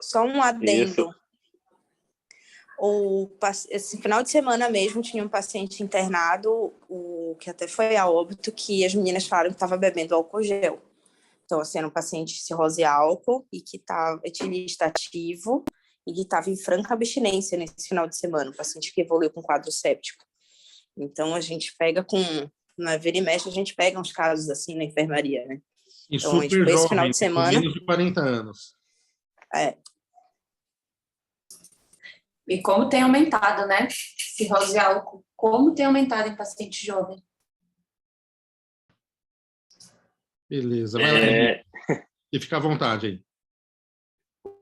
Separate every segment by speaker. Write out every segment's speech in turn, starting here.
Speaker 1: Só um adendo.
Speaker 2: Isso.
Speaker 1: Esse final de semana mesmo tinha um paciente internado, que até foi a óbito, que as meninas falaram que estava bebendo álcool gel. Então, assim, era um paciente de cirrose álcool e que estava etilista ativo e que estava em franca abstinência nesse final de semana, um paciente que evoluiu com quadro séptico. Então, a gente pega na vira e mexe, a gente pega uns casos assim na enfermaria, né?
Speaker 3: E
Speaker 1: então,
Speaker 3: super
Speaker 1: esse final
Speaker 3: jovem,
Speaker 1: de semana,
Speaker 3: com menos de 40 anos.
Speaker 4: E como tem aumentado, né? Cirrose álcool. Como tem aumentado em paciente jovem.
Speaker 3: Beleza, vai lá, Henrique. E fica à vontade aí.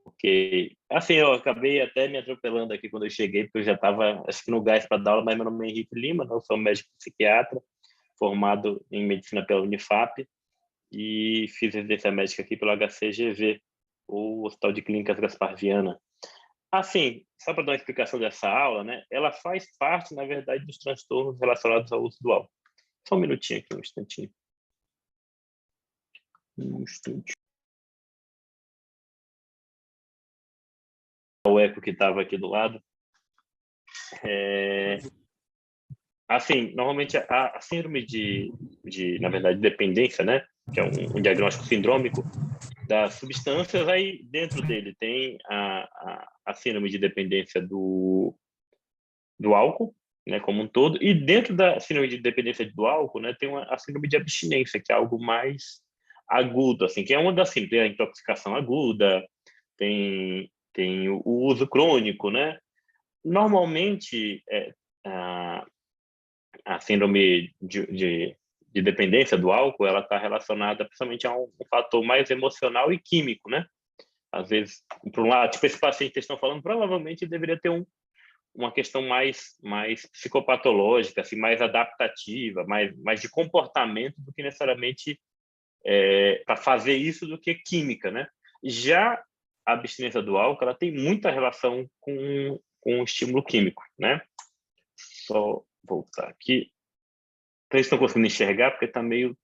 Speaker 2: Ok. Assim, eu acabei até me atropelando aqui quando eu cheguei, porque eu já estava, acho que no gás para dar aula, mas meu nome é Henrique Lima, eu sou médico psiquiatra, formado em medicina pela Unifap, e fiz residência médica aqui pelo HCGV, o Hospital de Clínicas Gaspar Viana. Assim, só para dar uma explicação dessa aula, né? Ela faz parte, na verdade, dos transtornos relacionados ao uso do álcool. Só um minutinho aqui, um instantinho. Um instante. O eco que estava aqui do lado. Assim, normalmente a síndrome na verdade, dependência, né? Que é um diagnóstico sindrômico das substâncias, aí dentro dele tem a síndrome de dependência do álcool, né, como um todo, e dentro da síndrome de dependência do álcool, né, tem a síndrome de abstinência, que é algo mais agudo, assim, que é uma das síndromes, tem a intoxicação aguda, tem o uso crônico, né? Normalmente, a síndrome de dependência do álcool, ela está relacionada principalmente a um fator mais emocional e químico, né? Às vezes, por um lado, tipo esse paciente que estão falando, provavelmente deveria ter uma questão mais psicopatológica, assim, mais adaptativa, mais de comportamento do que necessariamente para fazer isso do que química, né? Já a abstinência do álcool, ela tem muita relação com o estímulo químico, né? Só voltar aqui. Vocês estão conseguindo enxergar? Porque está meio...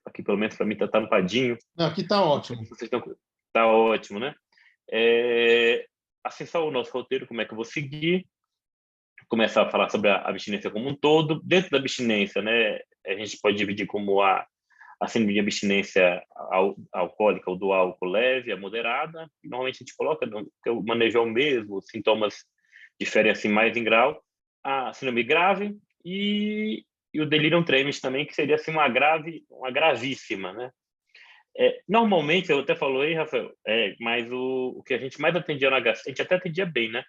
Speaker 2: Aqui, pelo menos, para mim, está tampadinho.
Speaker 3: Não, aqui está ótimo.
Speaker 2: Está ótimo, né? Assim, só o nosso roteiro, como é que eu vou seguir. Começar a falar sobre a abstinência como um todo. Dentro da abstinência, né, a gente pode dividir como a síndrome de abstinência alcoólica ou do álcool leve, a moderada. Normalmente a gente coloca, porque o manejo é o mesmo, os sintomas diferem assim mais em grau. A síndrome grave e o delirium tremens também, que seria assim uma gravíssima, né? Normalmente, eu até falou aí, Rafael, mas o que a gente mais atendia na HC, a gente até atendia bem, né?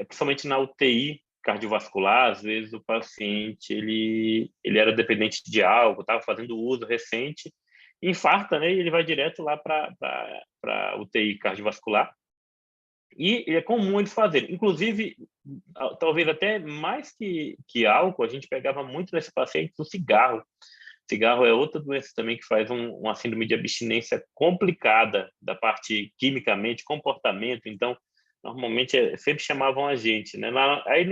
Speaker 2: Principalmente na UTI cardiovascular, às vezes o paciente ele era dependente de álcool, estava fazendo uso recente, infarta, né? E ele vai direto lá para UTI cardiovascular. E é comum eles fazerem. Inclusive, talvez até mais que álcool, a gente pegava muito nesse paciente do cigarro. Cigarro é outra doença também que faz uma síndrome de abstinência complicada da parte quimicamente, comportamento. Então, normalmente sempre chamavam a gente, né? Aí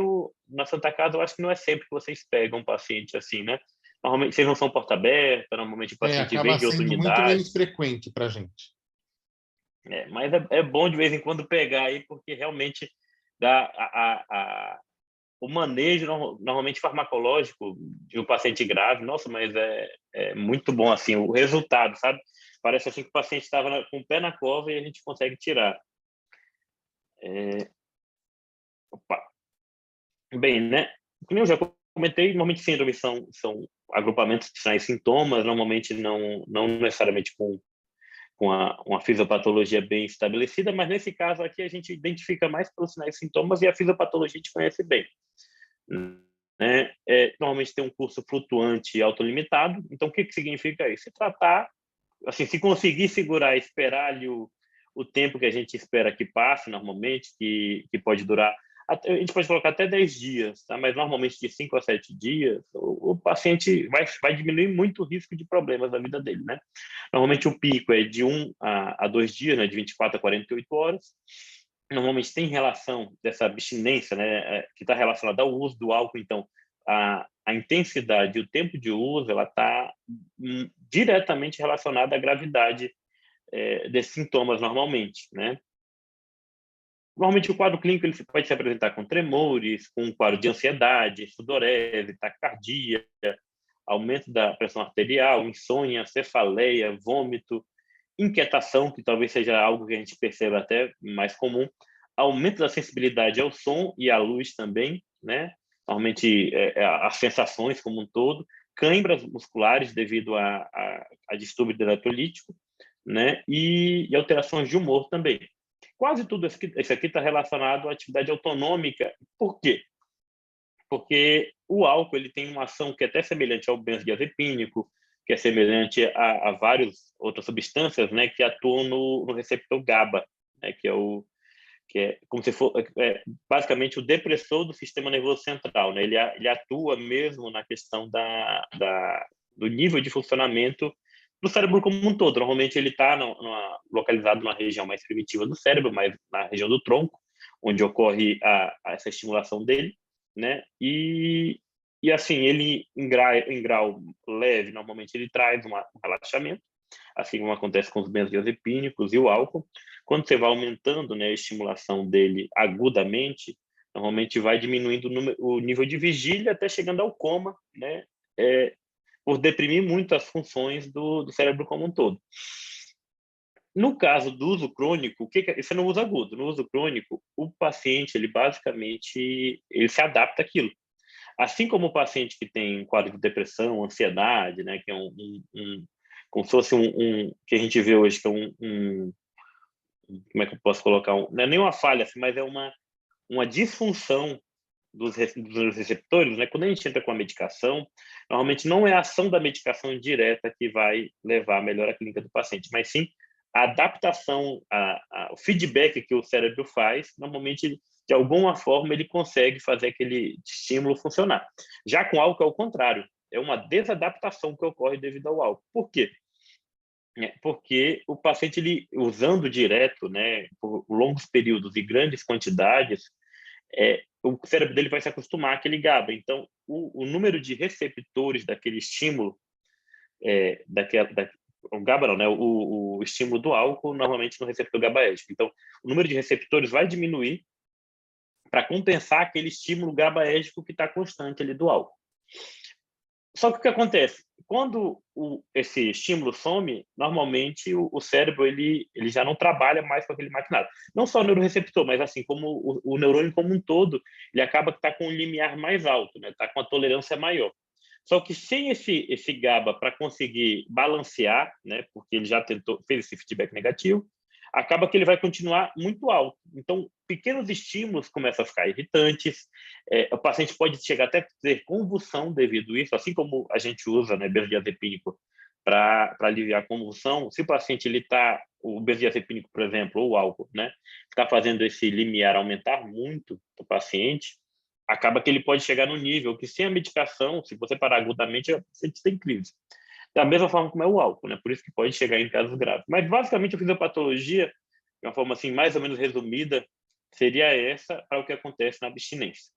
Speaker 2: na Santa Casa, eu acho que não é sempre que vocês pegam um paciente assim, né? Normalmente vocês não são porta aberta, normalmente o paciente vem de outra
Speaker 3: acaba sendo muito menos frequente para a gente.
Speaker 2: Mas é bom de vez em quando pegar aí, porque realmente dá o manejo normalmente farmacológico de um paciente grave, nossa, mas é muito bom assim o resultado, sabe? Parece assim que o paciente estava com o pé na cova e a gente consegue tirar. Bem, né? Como eu já comentei, normalmente síndromes são agrupamentos de sinais e sintomas, normalmente não necessariamente com uma fisiopatologia bem estabelecida, mas nesse caso aqui a gente identifica mais pelos sinais e sintomas e a fisiopatologia a gente conhece bem. Né? Normalmente tem um curso flutuante autolimitado, então o que significa isso? Se tratar, assim, se conseguir segurar, esperar ali o tempo que a gente espera que passe normalmente, que pode durar, a gente pode colocar até 10 dias, tá? Mas normalmente de 5 a 7 dias, o paciente vai diminuir muito o risco de problemas na vida dele, né? Normalmente o pico é de 1 a 2 dias, né? De 24 a 48 horas. Normalmente tem relação dessa abstinência, né? Que está relacionada ao uso do álcool, então a intensidade e o tempo de uso, ela está diretamente relacionada à gravidade desses sintomas normalmente, né? Normalmente, o quadro clínico ele pode se apresentar com tremores, com um quadro de ansiedade, sudorese, taquicardia, aumento da pressão arterial, insônia, cefaleia, vômito, inquietação, que talvez seja algo que a gente perceba até mais comum, aumento da sensibilidade ao som e à luz também, né? Normalmente, as sensações como um todo, câimbras musculares devido a distúrbio eletrolítico, né? E alterações de humor também. Quase tudo isso aqui está relacionado à atividade autonômica. Por quê? Porque o álcool ele tem uma ação que é até semelhante ao benzodiazepínico, que é semelhante a várias outras substâncias, né, que atuam no receptor GABA, né, que é como se for basicamente o depressor do sistema nervoso central, né? Ele atua mesmo na questão do nível de funcionamento do cérebro como um todo. Normalmente ele está localizado numa região mais primitiva do cérebro, mais na região do tronco, onde ocorre essa estimulação dele, né? E assim, ele em grau leve, normalmente ele traz um relaxamento, assim como acontece com os benzodiazepínicos e o álcool. Quando você vai aumentando, né, a estimulação dele agudamente, normalmente vai diminuindo o nível de vigília até chegando ao coma, né? Por deprimir muito as funções do cérebro como um todo. No caso do uso crônico, isso é no uso agudo. No uso crônico, o paciente, ele basicamente ele se adapta àquilo. Assim como o paciente que tem um quadro de depressão, ansiedade, né, que é como se fosse que a gente vê hoje, que é como é que eu posso colocar? Não é nem uma falha, assim, mas é uma disfunção dos receptores, né? Quando a gente entra com a medicação, normalmente não é a ação da medicação direta que vai levar a melhora clínica do paciente, mas sim a adaptação, o feedback que o cérebro faz, normalmente, de alguma forma, ele consegue fazer aquele estímulo funcionar. Já com álcool é o contrário, é uma desadaptação que ocorre devido ao álcool. Por quê? Porque o paciente, ele usando direto, né, por longos períodos e grandes quantidades, o cérebro dele vai se acostumar àquele GABA. Então, o número de receptores daquele estímulo, o GABA não, né, o estímulo do álcool, normalmente no receptor GABAérgico. Então, o número de receptores vai diminuir para compensar aquele estímulo GABAérgico que está constante ali do álcool. Só que o que acontece? Quando esse estímulo some, normalmente o cérebro ele já não trabalha mais com aquele maquinário. Não só o neuroreceptor, mas assim como o neurônio como um todo, ele acaba que está com um limiar mais alto, né? Está com a tolerância maior. Só que sem esse GABA para conseguir balancear, né? Porque ele já fez esse feedback negativo, acaba que ele vai continuar muito alto. Então, pequenos estímulos começam a ficar irritantes, o paciente pode chegar até a ter convulsão devido a isso, assim como a gente usa, né, benzodiazepínico para aliviar a convulsão. Se o paciente o benzodiazepínico, por exemplo, ou o álcool, né, está fazendo esse limiar aumentar muito o paciente, acaba que ele pode chegar no nível que sem a medicação, se você parar agudamente, o paciente tem crise. Da mesma forma como é o álcool, né? Por isso que pode chegar em casos graves. Mas, basicamente, a fisiopatologia, de uma forma assim, mais ou menos resumida, seria essa para o que acontece na abstinência.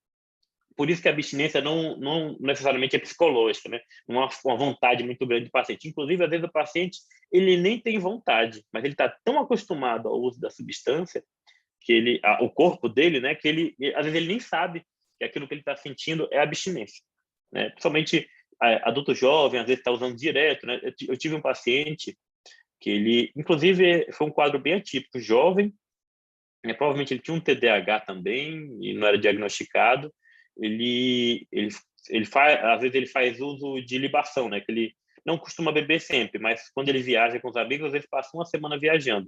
Speaker 2: Por isso que a abstinência não necessariamente é psicológica, né? Não há uma vontade muito grande do paciente. Inclusive, às vezes, o paciente ele nem tem vontade, mas ele está tão acostumado ao uso da substância, que o corpo dele, né? Que às vezes ele nem sabe que aquilo que ele está sentindo é abstinência, né? Principalmente adulto jovem, às vezes está usando direto, né? Eu tive um paciente que ele, inclusive, foi um quadro bem atípico, jovem, né? Provavelmente ele tinha um TDAH também e não era diagnosticado. Às vezes ele faz uso de libação, né? Que ele não costuma beber sempre, mas quando ele viaja com os amigos, às vezes passa uma semana viajando.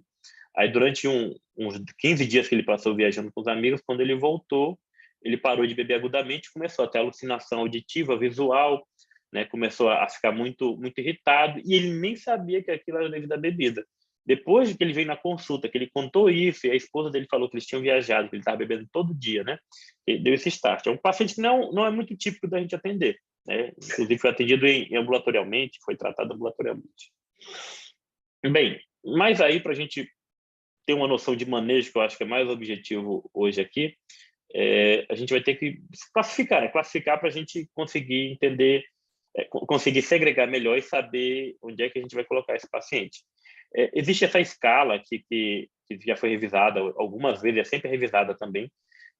Speaker 2: Aí durante uns 15 dias que ele passou viajando com os amigos, quando ele voltou, ele parou de beber agudamente, começou a ter alucinação auditiva, visual, né? Começou a ficar muito, muito irritado e ele nem sabia que aquilo era devido à bebida. Depois que ele veio na consulta, que ele contou isso, e a esposa dele falou que eles tinham viajado, que ele estava bebendo todo dia, né? Ele deu esse start. É um paciente que não é muito típico da gente atender, né? Inclusive foi atendido ambulatorialmente, foi tratado ambulatorialmente. Bem, mas aí para a gente ter uma noção de manejo, que eu acho que é mais objetivo hoje aqui, a gente vai ter que classificar, né? Classificar para a gente conseguir entender, conseguir segregar melhor e saber onde é que a gente vai colocar esse paciente. Existe essa escala que que já foi revisada algumas vezes, é sempre revisada também,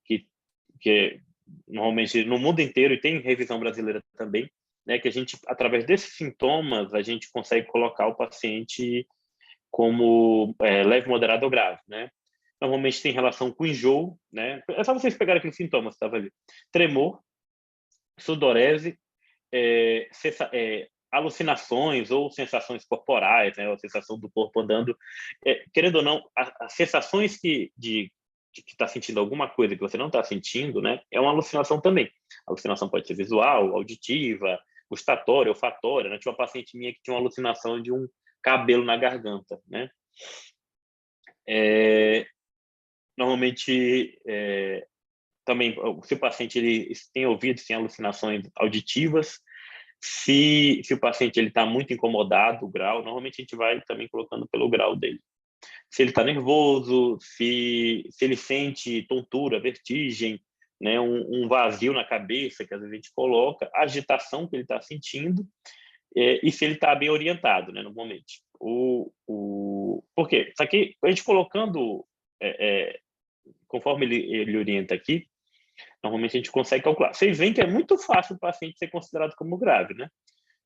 Speaker 2: que normalmente no mundo inteiro, e tem revisão brasileira também, né, que a gente, através desses sintomas, a gente consegue colocar o paciente como leve, moderado ou grave, né? Normalmente tem relação com enjoo, né? É só vocês pegarem aqueles sintomas que estavam ali. Tremor, sudorese, alucinações ou sensações corporais, né? A sensação do corpo andando. Querendo ou não, as sensações que está sentindo alguma coisa que você não está sentindo, né? É uma alucinação também. A alucinação pode ser visual, auditiva, gustatória, olfatória, né? Tinha uma paciente minha que tinha uma alucinação de um cabelo na garganta, né? Normalmente, também, se o paciente ele tem ouvidos, tem alucinações auditivas, se o paciente ele está muito incomodado, o grau, normalmente a gente vai também colocando pelo grau dele. Se ele está nervoso, se ele sente tontura, vertigem, né, um vazio na cabeça, que às vezes a gente coloca, a agitação que ele está sentindo, e se ele está bem orientado, né, normalmente. Por quê? Isso aqui, a gente colocando, conforme ele orienta aqui, normalmente a gente consegue calcular. Vocês veem que é muito fácil o paciente ser considerado como grave, né?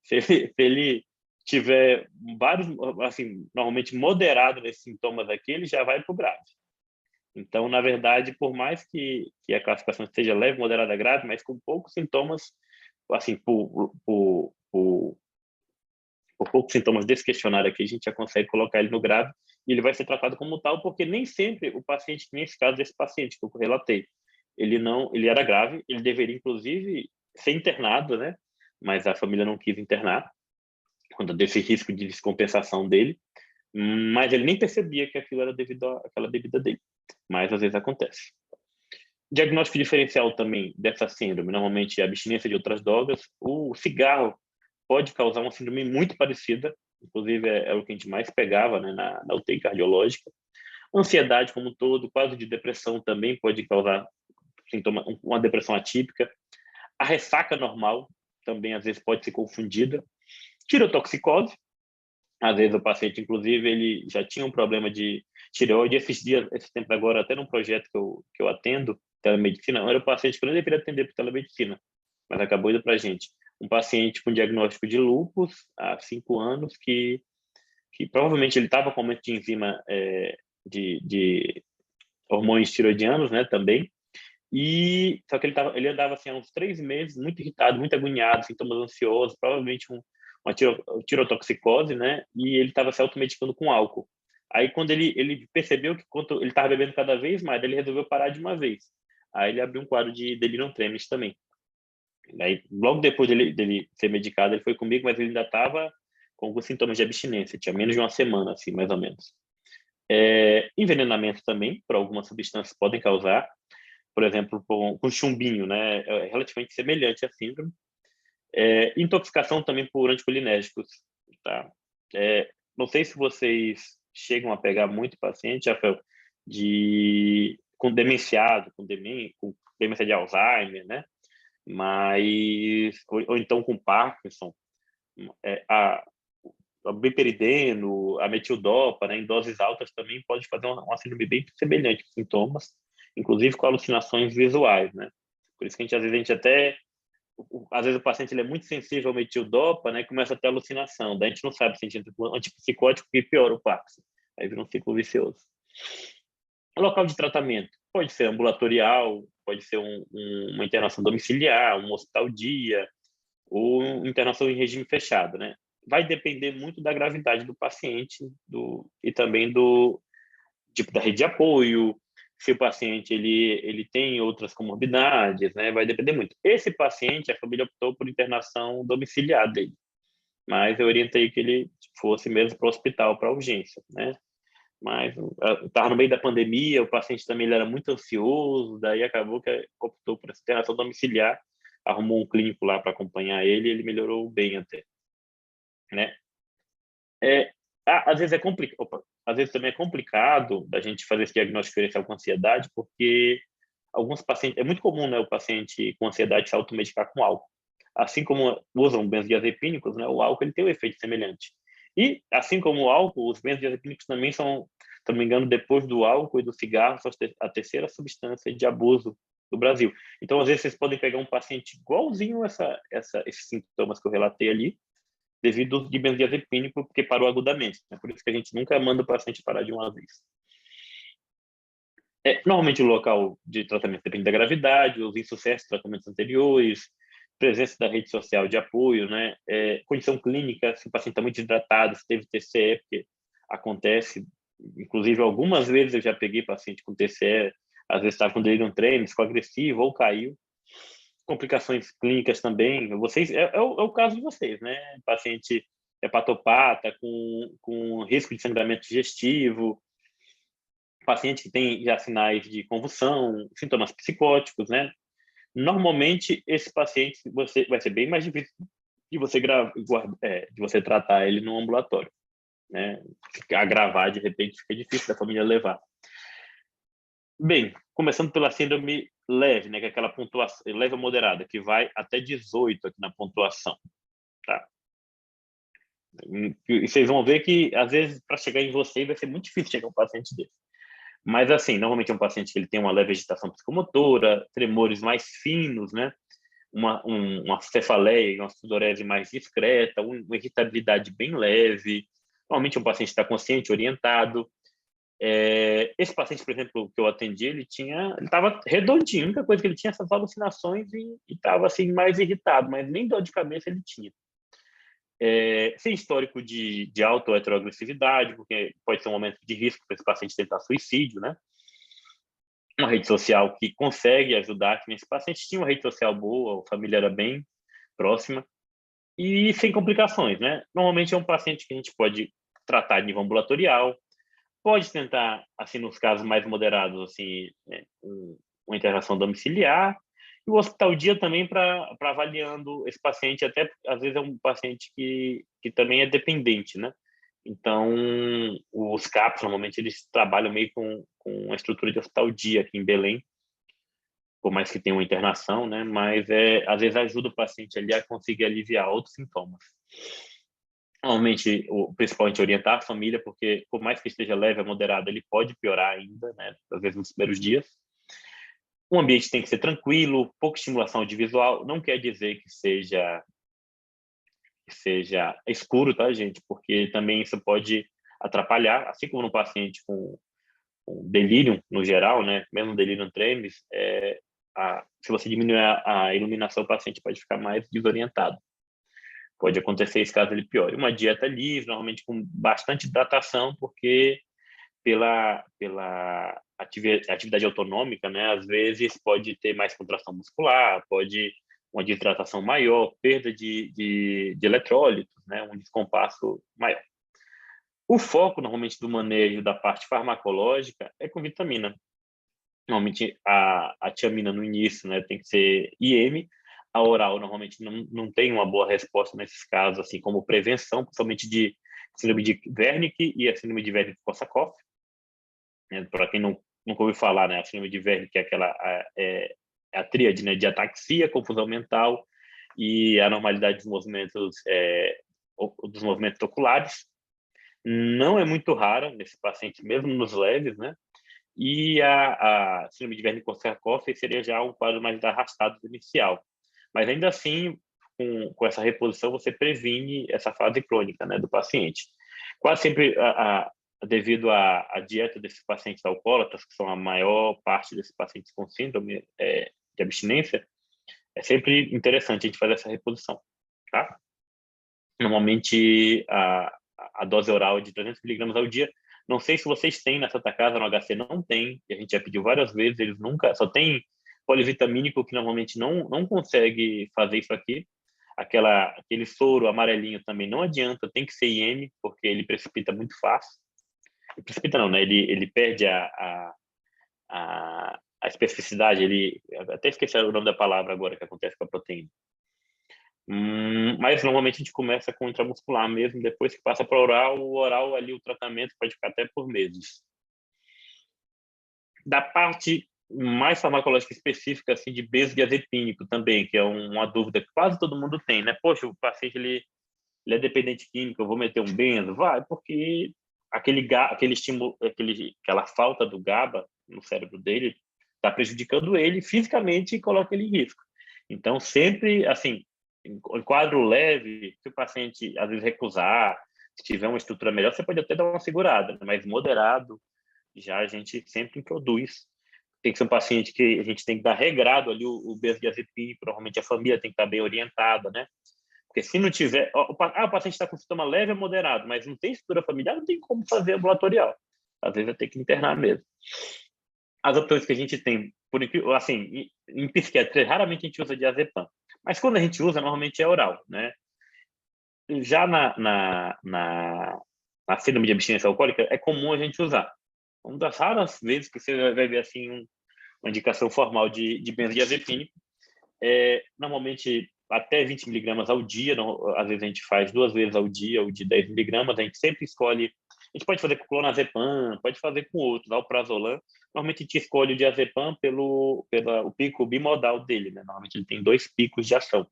Speaker 2: Se ele tiver vários, assim, normalmente moderado nesses sintomas aqui, ele já vai para o grave. Então, na verdade, por mais que a classificação esteja leve, moderada, grave, mas com poucos sintomas, assim, por poucos sintomas desse questionário aqui, a gente já consegue colocar ele no grave e ele vai ser tratado como tal, porque nem sempre o paciente, nesse caso desse paciente que eu relatei, ele era grave, ele deveria, inclusive, ser internado, né? Mas a família não quis internar, quando desse risco de descompensação dele, mas ele nem percebia que aquilo era devido àquela bebida dele. Mas às vezes acontece. Diagnóstico diferencial também dessa síndrome, normalmente a abstinência de outras drogas. O cigarro pode causar uma síndrome muito parecida, inclusive é o que a gente mais pegava, né, na UTI cardiológica. Ansiedade como um todo, quadro de depressão também pode causar sintoma, uma depressão atípica. A ressaca normal também às vezes pode ser confundida. Tirotoxicose, às vezes o paciente, inclusive, ele já tinha um problema de tireoide. Esse tempo agora, até num projeto que eu atendo, telemedicina, era o paciente que eu não deveria atender por telemedicina, mas acabou indo para a gente. Um paciente com diagnóstico de lúpus há 5 anos, que provavelmente ele estava com aumento de enzima de hormônios tiroidianos, né, também, e só que ele andava assim há uns 3 meses, muito irritado, muito agoniado, sintomas ansiosos, provavelmente uma tirotoxicose, né? E ele estava se automedicando com álcool. Aí quando ele percebeu que quanto ele estava bebendo cada vez mais, ele resolveu parar de uma vez. Aí ele abriu um quadro de delirium tremens também. Aí logo depois dele ser medicado, ele foi comigo, mas ele ainda estava com alguns sintomas de abstinência, tinha menos de uma semana, assim, mais ou menos. Envenenamento também, por algumas substâncias podem causar, por exemplo, com chumbinho, né? É relativamente semelhante à síndrome. Intoxicação também por anticolinérgicos, tá? Não sei se vocês chegam a pegar muito paciente, Rafael, com demenciado, com demência de Alzheimer, né? Mas ou então com Parkinson, a biperideno, a metildopa, né, em doses altas também pode fazer uma síndrome bem semelhante, sintomas, inclusive com alucinações visuais, né? Por isso que às vezes às vezes o paciente ele é muito sensível ao metildopa, né, começa a ter alucinação, daí a gente não sabe se a gente é antipsicótico que piora o Parkinson, aí vira um ciclo vicioso. O local de tratamento pode ser ambulatorial, pode ser uma internação domiciliar, um hospital-dia, ou internação em regime fechado, né? Vai depender muito da gravidade do paciente e também do tipo da rede de apoio, se o paciente ele tem outras comorbidades, né? Vai depender muito. Esse paciente, a família optou por internação domiciliar dele, mas eu orientei que ele fosse mesmo para o hospital, para urgência, né? Mas estava no meio da pandemia, o paciente também ele era muito ansioso, daí acabou que optou por essa internação domiciliar, arrumou um clínico lá para acompanhar ele e ele melhorou bem até, né? Às vezes às vezes também é complicado da gente fazer esse diagnóstico diferencial com ansiedade, porque alguns pacientes, é muito comum, né, o paciente com ansiedade se automedicar com álcool. Assim como usam benzodiazepínicos, né, o álcool ele tem um efeito semelhante. E, assim como o álcool, os benzodiazepínicos também são se não me engano, depois do álcool e do cigarro, a terceira substância de abuso do Brasil. Então, às vezes, vocês podem pegar um paciente igualzinho esses sintomas que eu relatei ali, devido ao uso de benzodiazepínico, porque parou agudamente. É por isso que a gente nunca manda o paciente parar de uma vez. Normalmente, o local de tratamento depende da gravidade, os insucessos de tratamentos anteriores, presença da rede social de apoio, né? Condição clínica, se o paciente está muito desidratado, se teve TCE, porque acontece, inclusive, algumas vezes eu já peguei paciente com TCE, às vezes estava com delírio tremens, ficou agressivo ou caiu. Complicações clínicas também, é o caso de vocês, né? Paciente hepatopata, com risco de sangramento digestivo, paciente que tem já sinais de convulsão, sintomas psicóticos, né? Normalmente, esse paciente vai ser bem mais difícil de você tratar ele no ambulatório, né? Agravar, de repente, fica difícil da família levar. Bem, começando pela síndrome leve, né, que é aquela pontuação leve ou moderada, que vai até 18 aqui na pontuação, tá? E vocês vão ver que, às vezes, para chegar em você, vai ser muito difícil chegar um paciente desse. Mas, assim, normalmente é um paciente que ele tem uma leve agitação psicomotora, tremores mais finos, né? Uma cefaleia, uma sudorese mais discreta, uma irritabilidade bem leve. Normalmente é um paciente que está consciente, orientado. Esse paciente, por exemplo, que eu atendi, ele estava redondinho, a única coisa que ele tinha essas alucinações e estava assim mais irritado, mas nem dor de cabeça ele tinha. Sem histórico de autoheteroagressividade, porque pode ser um momento de risco para esse paciente tentar suicídio, né? Uma rede social que consegue ajudar, que nesse paciente tinha uma rede social boa, a família era bem próxima, e sem complicações, né? Normalmente é um paciente que a gente pode tratar de nível ambulatorial, pode tentar, assim, nos casos mais moderados, assim, uma internação domiciliar, e o hospital dia também para avaliando esse paciente, até às vezes é um paciente que também é dependente, né? Então, os CAPs, normalmente, eles trabalham meio com a estrutura de hospital dia aqui em Belém, por mais que tenha uma internação, né? Mas, às vezes, ajuda o paciente ali a conseguir aliviar outros sintomas. Normalmente, principalmente orientar a família, porque por mais que esteja leve ou moderado, ele pode piorar ainda, né? Às vezes nos primeiros dias. O ambiente tem que ser tranquilo, pouca estimulação audiovisual. Não quer dizer que seja escuro, tá, gente? Porque também isso pode atrapalhar, assim como no paciente com delírio no geral, né? Mesmo delírio tremens, se você diminuir a iluminação, o paciente pode ficar mais desorientado. Pode acontecer esse caso ele piore. Uma dieta livre, normalmente com bastante hidratação, porque pela atividade autonômica, né, às vezes pode ter mais contração muscular, pode uma desidratação maior, perda de eletrólitos, né, um descompasso maior. O foco, normalmente, do manejo da parte farmacológica é com vitamina. Normalmente, a tiamina no início, né, tem que ser IM. A oral, normalmente, não tem uma boa resposta nesses casos, assim como prevenção, principalmente de síndrome de Wernicke e a síndrome de Wernicke-Korsakoff. Para quem nunca ouviu falar, né, a síndrome de Wernicke é aquela a tríade, né, de ataxia, confusão mental e anormalidade dos movimentos oculares. Não é muito rara nesse paciente, mesmo nos leves, né? E a síndrome de Wernicke-Korsakoff seria já um quadro mais arrastado inicial. Mas ainda assim, com essa reposição, você previne essa fase crônica, né, do paciente. Quase sempre, devido à dieta desses pacientes alcoólatras, que são a maior parte desses pacientes com síndrome de abstinência, é sempre interessante a gente fazer essa reposição, tá? Normalmente, a dose oral de 300 miligramas ao dia. Não sei se vocês têm na Santa Casa, no HC não tem, e a gente já pediu várias vezes, eles nunca, só tem polivitamínico que normalmente não consegue fazer isso aqui. Aquele soro amarelinho também não adianta, tem que ser IM, porque ele precipita muito fácil. Ele precipita não, né? Ele perde a especificidade, até esqueci o nome da palavra agora que acontece com a proteína. Mas normalmente a gente começa com intramuscular mesmo, depois que passa para o oral ali o tratamento pode ficar até por meses. Da parte mais farmacológica específica, assim, de benzodiazepínico também, que é uma dúvida que quase todo mundo tem, né? Poxa, o paciente ele é dependente químico, eu vou meter um benzo? Vai, porque aquele estímulo, aquela falta do GABA no cérebro dele está prejudicando ele fisicamente e coloca ele em risco. Então, sempre, assim, em quadro leve, se o paciente, às vezes, recusar, se tiver uma estrutura melhor, você pode até dar uma segurada, né? Mas moderado, já a gente sempre introduz. Tem que ser um paciente que a gente tem que dar regrado ali o benzodiazepina, provavelmente a família tem que estar bem orientada, né? Porque se não tiver... o paciente está com sintoma leve ou moderado, mas não tem estrutura familiar, não tem como fazer ambulatorial. Às vezes vai ter que internar mesmo. As opções que a gente tem, assim, em psiquiatria, raramente a gente usa diazepam. Mas quando a gente usa, normalmente é oral, né? Já na síndrome de abstinência alcoólica, é comum a gente usar. Uma das raras vezes que você vai ver assim uma indicação formal de benzodiazepínico. Normalmente até 20 miligramas ao dia, às vezes a gente faz 2 vezes ao dia, ou de 10 miligramas, a gente sempre escolhe, a gente pode fazer com clonazepam, pode fazer com outros, alprazolam. Normalmente a gente escolhe o diazepam pelo pico bimodal dele, né? Normalmente ele tem 2 picos de ação.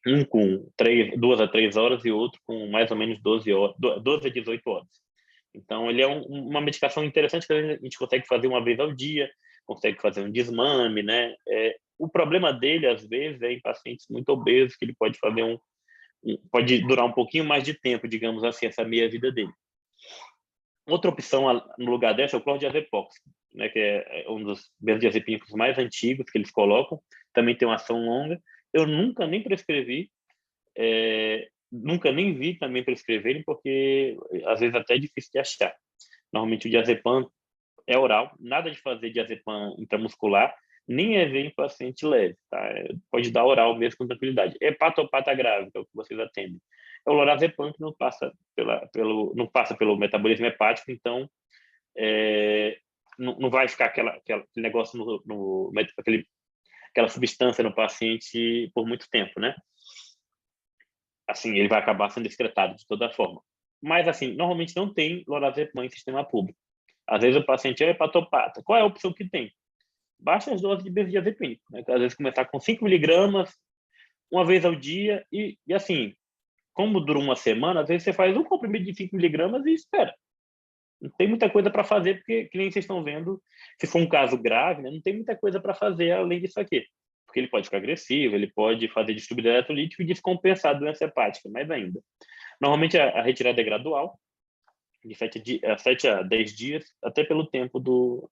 Speaker 2: Um com 2 a 3 horas e outro com mais ou menos 12 a 18 horas. Então, ele é uma medicação interessante que a gente consegue fazer uma vez ao dia, consegue fazer um desmame, né? O problema dele, às vezes, é em pacientes muito obesos, que ele pode fazer pode durar um pouquinho mais de tempo, digamos assim, essa meia-vida dele. Outra opção no lugar dessa é o clordiazepox, né? Que é um dos benzodiazepínicos mais antigos que eles colocam, também tem uma ação longa. Eu nunca nem prescrevi, nunca nem vi também prescreverem, porque às vezes até é difícil de achar. Normalmente o diazepam é oral, nada de fazer diazepam intramuscular, nem é ver em paciente leve, tá? Pode dar oral mesmo com tranquilidade. Hepatopata grave, que é o que vocês atendem. É o lorazepam que não passa pelo metabolismo hepático, então não vai ficar aquele negócio aquela substância no paciente por muito tempo, né? Assim, ele vai acabar sendo excretado de toda forma. Mas, assim, normalmente não tem lorazepam em sistema público. Às vezes o paciente é hepatopata. Qual é a opção que tem? Baixa as doses de benzodiazepínico, né? Às vezes começar com 5 miligramas, uma vez ao dia, e assim, como dura uma semana, às vezes você faz um comprimido de 5 miligramas e espera. Não tem muita coisa para fazer, porque, que nem vocês estão vendo, se for um caso grave, né, não tem muita coisa para fazer além disso aqui. Porque ele pode ficar agressivo, ele pode fazer distúrbio eletrolítico e descompensar a doença hepática, mais ainda. Normalmente a retirada é gradual, de 7 a 10 dias, até pelo tempo dos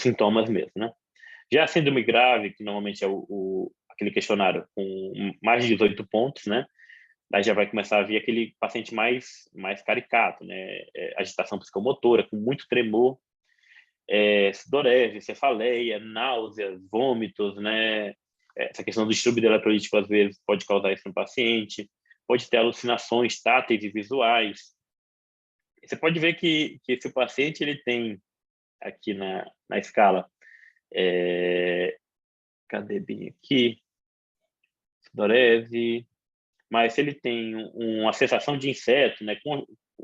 Speaker 2: sintomas mesmo, né? Já a síndrome grave, que normalmente é aquele questionário com mais de 18 pontos, né? Daí já vai começar a vir aquele paciente mais caricato, né? Agitação psicomotora, com muito tremor, sudorese, cefaleia, náuseas, vômitos, né? Essa questão do distúrbio eletrolítico, às vezes, pode causar isso no paciente. Pode ter alucinações táteis e visuais. Você pode ver que se o paciente ele tem, aqui na escala, cadê bem aqui? Sudorese, mas se ele tem uma sensação de inseto, né,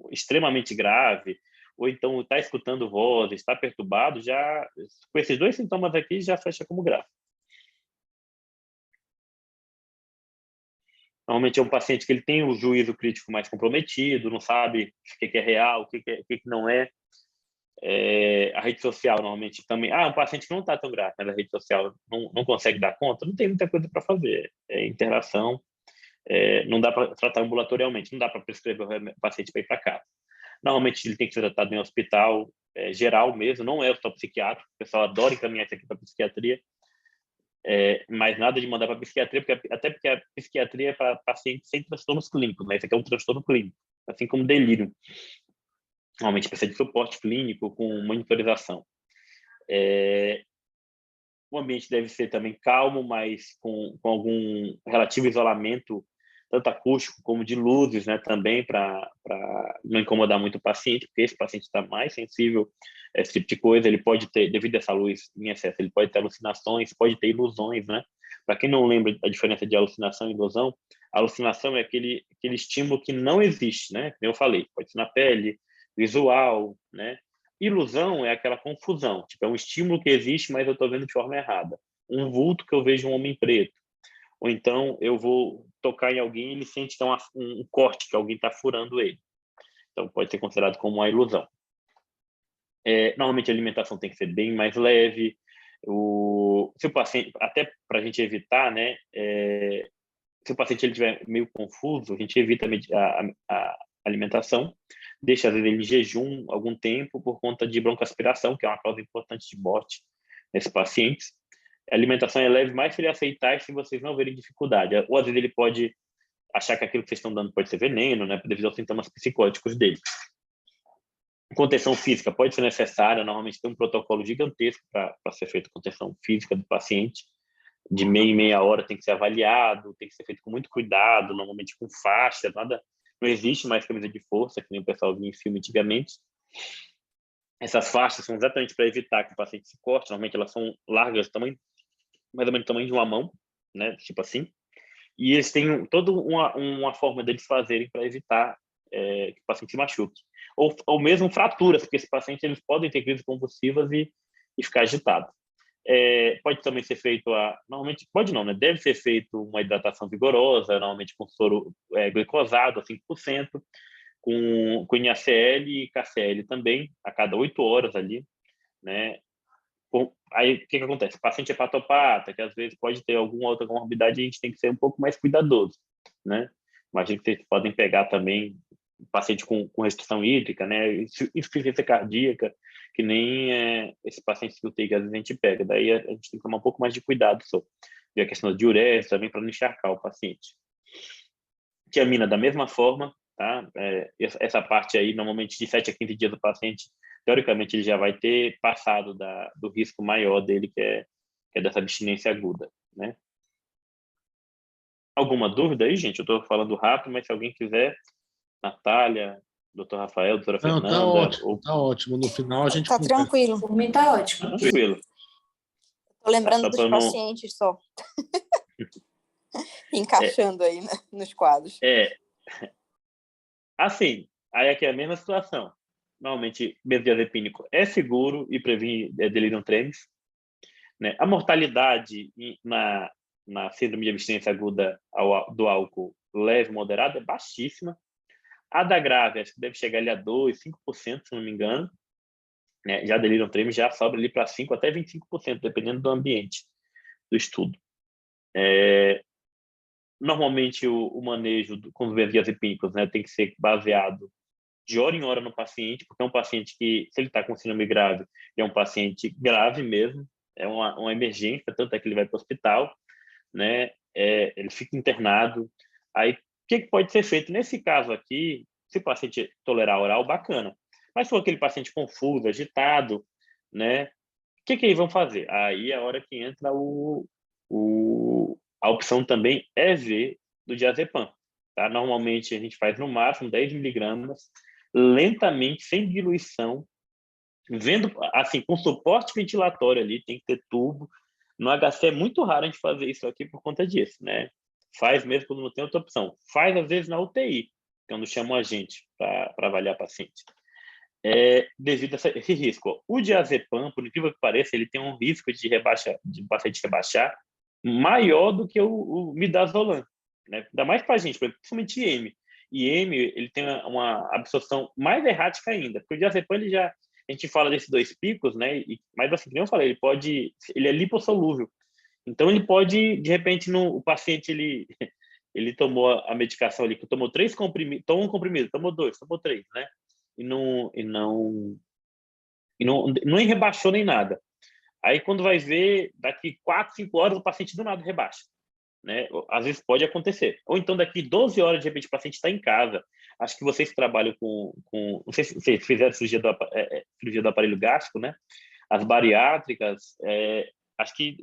Speaker 2: extremamente grave, ou então está escutando vozes, está perturbado, já com esses 2 sintomas aqui já fecha como grave. Normalmente é um paciente que ele tem o juízo crítico mais comprometido, não sabe o que é real, o que não é. A rede social normalmente também. Um paciente que não está tão grave, mas a rede social não consegue dar conta, não tem muita coisa para fazer. Interação. Não dá para tratar ambulatorialmente, não dá para prescrever o paciente para ir para casa. Normalmente ele tem que ser tratado em hospital geral mesmo, não é hospital psiquiátrico, o pessoal adora encaminhar isso aqui para psiquiatria, mas nada de mandar para psiquiatria, até porque a psiquiatria é para pacientes sem transtornos clínicos, né? Isso aqui é um transtorno clínico, assim como delírio. Normalmente precisa de suporte clínico com monitorização. O ambiente deve ser também calmo, mas com algum relativo isolamento, tanto acústico como de luzes, né, também, para não incomodar muito o paciente, porque esse paciente está mais sensível a esse tipo de coisa. Ele pode ter, devido a essa luz em excesso, ele pode ter alucinações, pode ter ilusões, né? Para quem não lembra a diferença de alucinação e ilusão, a alucinação é aquele estímulo que não existe, né? Como eu falei, pode ser na pele, visual, né? Ilusão é aquela confusão, tipo, é um estímulo que existe, mas eu estou vendo de forma errada. Um vulto que eu vejo um homem preto, ou então eu vou tocar em alguém e ele sente que é um corte, que alguém está furando ele. Então, pode ser considerado como uma ilusão. Normalmente, a alimentação tem que ser bem mais leve. Se o paciente, até para a gente evitar, né, se o paciente ele estiver meio confuso, a gente evita a alimentação, deixa às vezes ele em jejum algum tempo por conta de broncoaspiração, que é uma causa importante de morte nesses pacientes. A alimentação é leve, mais se ele aceitar e se vocês não verem dificuldade. Ou às vezes ele pode achar que aquilo que vocês estão dando pode ser veneno, né, devido aos sintomas psicóticos dele. Contenção física pode ser necessária, normalmente tem um protocolo gigantesco para ser feita contenção física do paciente, de meia em meia hora tem que ser avaliado, tem que ser feito com muito cuidado, normalmente com faixa, nada, não existe mais camisa de força, que nem o pessoal via em filme antigamente. Essas faixas são exatamente para evitar que o paciente se corte, normalmente elas são largas, mais ou menos do tamanho de uma mão, né, tipo assim, e eles têm toda uma forma deles fazerem para evitar que o paciente se machuque. Ou mesmo fraturas, porque esse paciente eles podem ter crises convulsivas e ficar agitado. Pode também ser feito, normalmente, pode não, né? Deve ser feito uma hidratação vigorosa, normalmente com soro glicosado a 5%, com NaCl e KCl também, a cada 8 horas ali, né? Aí, o que acontece? O paciente hepatopata, que às vezes pode ter alguma outra comorbidade, a gente tem que ser um pouco mais cuidadoso, né? Imagina que vocês podem pegar também paciente com restrição hídrica, né? Insuficiência cardíaca, que nem esse paciente que eu tenho, que às vezes a gente pega. Daí a gente tem que tomar um pouco mais de cuidado sobre a questão da diurese também, para não encharcar o paciente. Tiamina, da mesma forma, tá? Essa parte aí, normalmente de 7 a 15 dias do paciente, teoricamente ele já vai ter passado do risco maior dele, que é dessa abstinência aguda, né? Alguma dúvida aí, gente? Eu estou falando rápido, mas se alguém quiser, Natália, doutor Rafael, doutora Fernanda...
Speaker 3: Tá ótimo, tá ótimo. No final a gente...
Speaker 1: Tá tranquilo.
Speaker 4: Por mim tá ótimo.
Speaker 2: Tranquilo.
Speaker 1: Tô lembrando
Speaker 2: Só
Speaker 1: dos
Speaker 2: pra não-
Speaker 1: pacientes só. Encaixando aí, né, nos quadros.
Speaker 2: Assim, aí aqui é a mesma situação. Normalmente, benzodiazepínico é seguro e previne delirium tremens, né? A mortalidade na síndrome de abstinência aguda do álcool leve e moderada é baixíssima. A da grave, acho que deve chegar ali a 2%, 5%, se não me engano. Né? Já delirium tremens já sobra ali para 5% até 25%, dependendo do ambiente do estudo. Normalmente, o manejo com os benzodiazepínicos, né, tem que ser baseado de hora em hora no paciente, porque é um paciente que, se ele está com síndrome grave, é um paciente grave mesmo, é uma emergência, tanto é que ele vai para o hospital, né? Ele fica internado. Aí, o que pode ser feito? Nesse caso aqui, se o paciente tolerar oral, bacana. Mas se for aquele paciente confuso, agitado, né? O que eles vão fazer? Aí é a hora que entra a opção também EV do diazepam. Tá? Normalmente, a gente faz no máximo 10 miligramas, lentamente, sem diluição, vendo, assim, com suporte ventilatório ali, tem que ter tubo. No HC é muito raro a gente fazer isso aqui por conta disso, né? Faz mesmo quando não tem outra opção. Faz, às vezes, na UTI, quando chamam a gente para avaliar paciente. Devido a esse risco. O diazepam, por incrível que pareça, ele tem um risco de o paciente rebaixar maior do que o midazolam, né? Ainda mais para a gente, principalmente IM. IM, ele tem uma absorção mais errática ainda, porque o diazepam, a gente fala desses 2 picos, né? Mas assim, como eu falei, ele é lipossolúvel. Então, ele pode, de repente, o paciente, ele tomou a medicação ali, que tomou 3 comprimidos, tomou um comprimido, tomou 2, tomou 3, né? E não rebaixou nem nada. Aí, quando vai ver, daqui 4, 5 horas, o paciente do nada rebaixa, né? Às vezes pode acontecer. Ou então, daqui 12 horas, de repente, o paciente está em casa. Acho que vocês trabalham com não sei se vocês fizeram cirurgia do aparelho gástrico, né? As bariátricas, acho que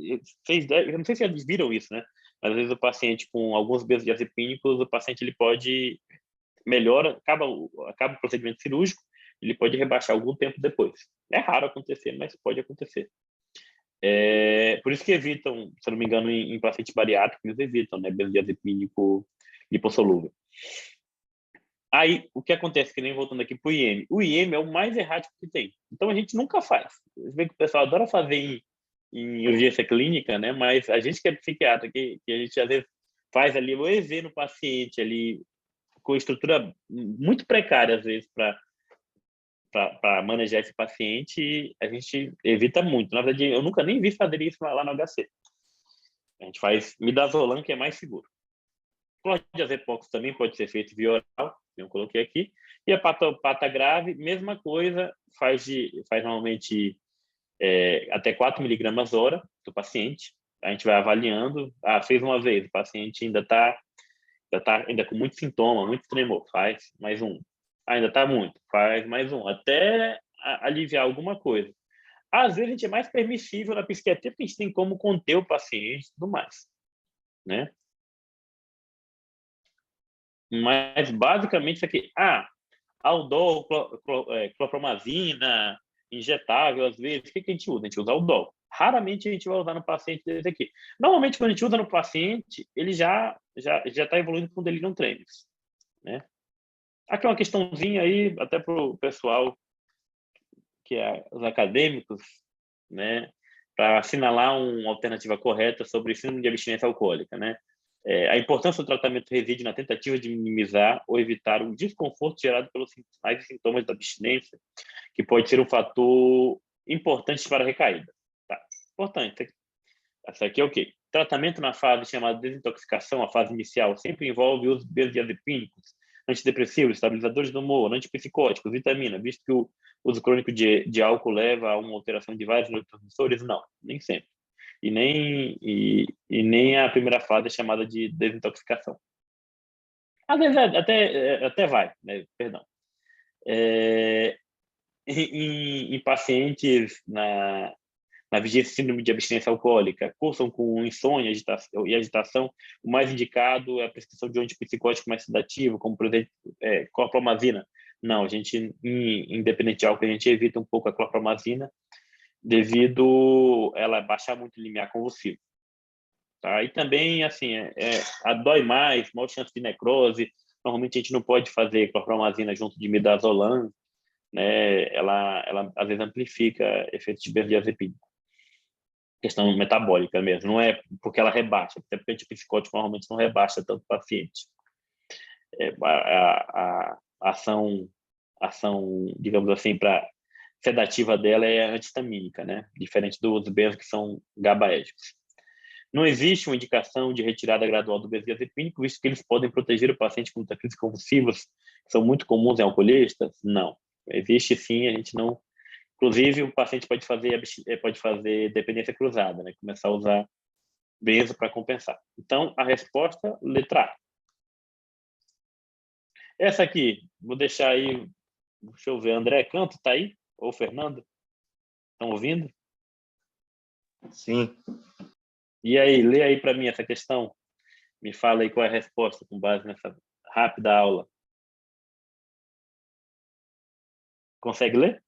Speaker 2: eu não sei se eles viram isso, né? Às vezes o paciente com alguns benzodiazepínicos, o paciente ele pode acaba o procedimento cirúrgico, ele pode rebaixar algum tempo depois. É raro acontecer, mas pode acontecer. Por isso que evitam, se não me engano, em paciente bariátrico, eles evitam, né, benzodiazepínico lipossolúvel. Aí, o que acontece, que nem voltando aqui para o IM. O IM é o mais errático que tem. Então, a gente nunca faz. Você vê que o pessoal adora fazer em urgência clínica, né? Mas a gente que é psiquiatra, que a gente às vezes faz ali o EV no paciente, ali com estrutura muito precária, às vezes, para manejar esse paciente, a gente evita muito. Na verdade, eu nunca nem vi fazer isso lá no HC. A gente faz midazolam, que é mais seguro. Clordiazepox também pode ser feito via oral, eu coloquei aqui. E a pata grave, mesma coisa, faz normalmente até 4 miligramas hora do paciente. A gente vai avaliando. Fez uma vez, o paciente ainda está com muito sintoma, muito tremor, faz mais um. Ainda está muito, faz mais um, até aliviar alguma coisa. Às vezes a gente é mais permissível na psiquiatria, porque a gente tem como conter o paciente e tudo mais, né? Mas basicamente isso aqui, Aldol, clorpromazina, injetável, às vezes, o que a gente usa? A gente usa Aldol. Raramente a gente vai usar no paciente desse aqui. Normalmente, quando a gente usa no paciente, ele já está evoluindo com delirium tremens, né? Aqui é uma questãozinha aí, até para o pessoal, que é os acadêmicos, né? Para assinalar uma alternativa correta sobre síndrome de abstinência alcoólica, né? A importância do tratamento reside na tentativa de minimizar ou evitar o desconforto gerado pelos sinais e sintomas da abstinência, que pode ser um fator importante para a recaída. Tá? Importante. Essa aqui é o quê? Tratamento na fase chamada desintoxicação, a fase inicial, sempre envolve os benzodiazepínicos, antidepressivos, estabilizadores do humor, antipsicóticos, vitamina, visto que o uso crônico de álcool leva a uma alteração de vários neurotransmissores? Não, nem sempre. E nem a primeira fase é chamada de desintoxicação. Às vezes até vai, né? Perdão. Em pacientes na vigência síndrome de abstinência alcoólica, cursam com insônia e agitação, o mais indicado é a prescrição de um antipsicótico mais sedativo, como, por exemplo, clorpromazina. Não, a gente, independente de álcool, a gente evita um pouco a clorpromazina, devido ela baixar muito o limiar convulsivo. Tá? E também, assim, dói mais, maior chance de necrose. Normalmente a gente não pode fazer clorpromazina junto de midazolam, né? Ela às vezes amplifica efeitos de benzodiazepínico. Questão metabólica mesmo, não é porque ela rebaixa, até porque antipsicótico normalmente não rebaixa tanto o paciente. A ação, digamos assim, para sedativa dela é antihistamínica, né? Diferente dos benzos que são GABAérgicos. Não existe uma indicação de retirada gradual do benzodiazepínico, visto que eles podem proteger o paciente contra crises convulsivas, que são muito comuns em alcoolistas? Não. Existe sim, a gente não... Inclusive, o paciente pode fazer dependência cruzada, né? Começar a usar benzo para compensar. Então, a resposta, letra A. Essa aqui, vou deixar aí, deixa eu ver, André Canto está aí? Ou Fernando? Estão ouvindo?
Speaker 5: Sim.
Speaker 2: E aí, lê aí para mim essa questão. Me fala aí qual é a resposta com base nessa rápida aula. Consegue ler?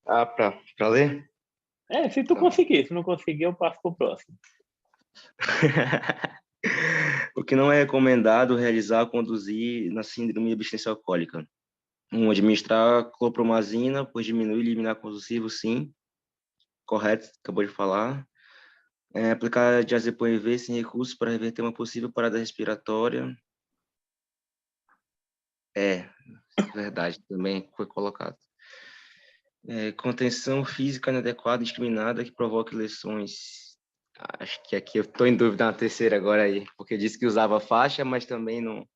Speaker 5: Para ler?
Speaker 2: Se tu conseguir. Se não conseguir, eu passo para o próximo.
Speaker 5: O que não é recomendado realizar ou conduzir na síndrome de abstinência alcoólica? 1. Administrar clorpromazina, pois diminui o limiar convulsivo, sim. Correto, acabou de falar. Aplicar diazepam EV sem recursos para reverter uma possível parada respiratória. Verdade, também foi colocado. Contenção física inadequada, indiscriminada, que provoque lesões. Acho que aqui eu estou em dúvida na terceira agora aí, porque disse que usava faixa, mas também não...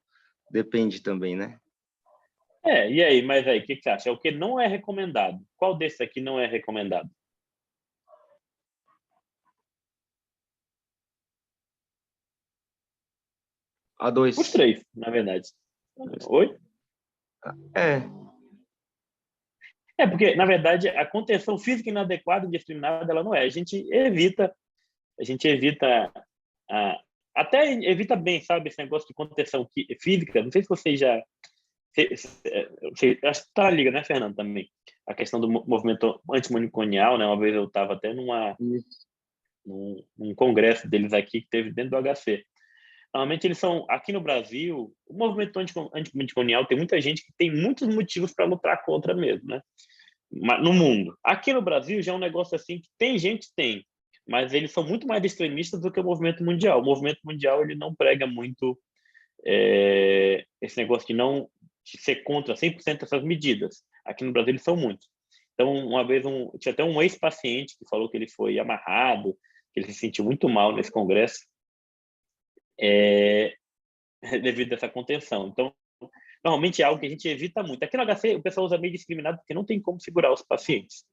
Speaker 5: Depende também, né?
Speaker 2: E aí, mas aí, o que você acha? É o que não é recomendado. Qual desses aqui não é recomendado?
Speaker 5: A2.
Speaker 2: Os 3, na verdade. Oi? Porque, na verdade, a contenção física inadequada e indiscriminada, ela não é. A gente evita até evita bem, sabe, esse negócio de contenção física. Não sei se vocês já... acho que tá na liga, né, Fernando, também? A questão do movimento antimanicomial, né? Uma vez eu estava até num congresso deles aqui, que teve dentro do HC. Normalmente eles são, aqui no Brasil, o movimento antimanicomial tem muita gente que tem muitos motivos para lutar contra mesmo, né? no mundo. Aqui no Brasil já é um negócio assim que tem gente, tem, mas eles são muito mais extremistas do que o movimento mundial. O movimento mundial ele não prega muito esse negócio de ser contra 100% essas medidas. Aqui no Brasil eles são muitos. Então, uma vez tinha até um ex-paciente que falou que ele foi amarrado, que ele se sentiu muito mal nesse congresso, devido a essa contenção. Então, normalmente é algo que a gente evita muito. Aqui no HC o pessoal usa meio discriminado porque não tem como segurar os pacientes.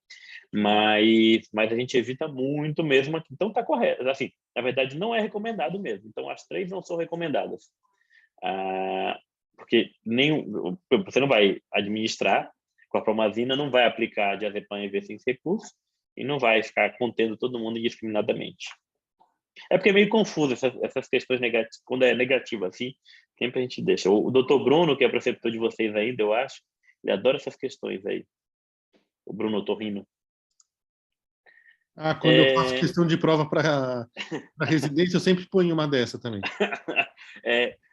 Speaker 2: Mas a gente evita muito mesmo aqui. Então está correto. Assim, na verdade, não é recomendado mesmo. Então, as 3 não são recomendadas. Porque você não vai administrar com a promazina, não vai aplicar diazepam e sem recurso e não vai ficar contendo todo mundo indiscriminadamente. É porque é meio confuso essas questões negativas. Quando é negativo assim, sempre a gente deixa. O doutor Bruno, que é preceptor de vocês ainda, eu acho, ele adora essas questões aí. O Bruno Torrino.
Speaker 3: Quando eu faço questão de prova para residência, eu sempre ponho uma dessa também.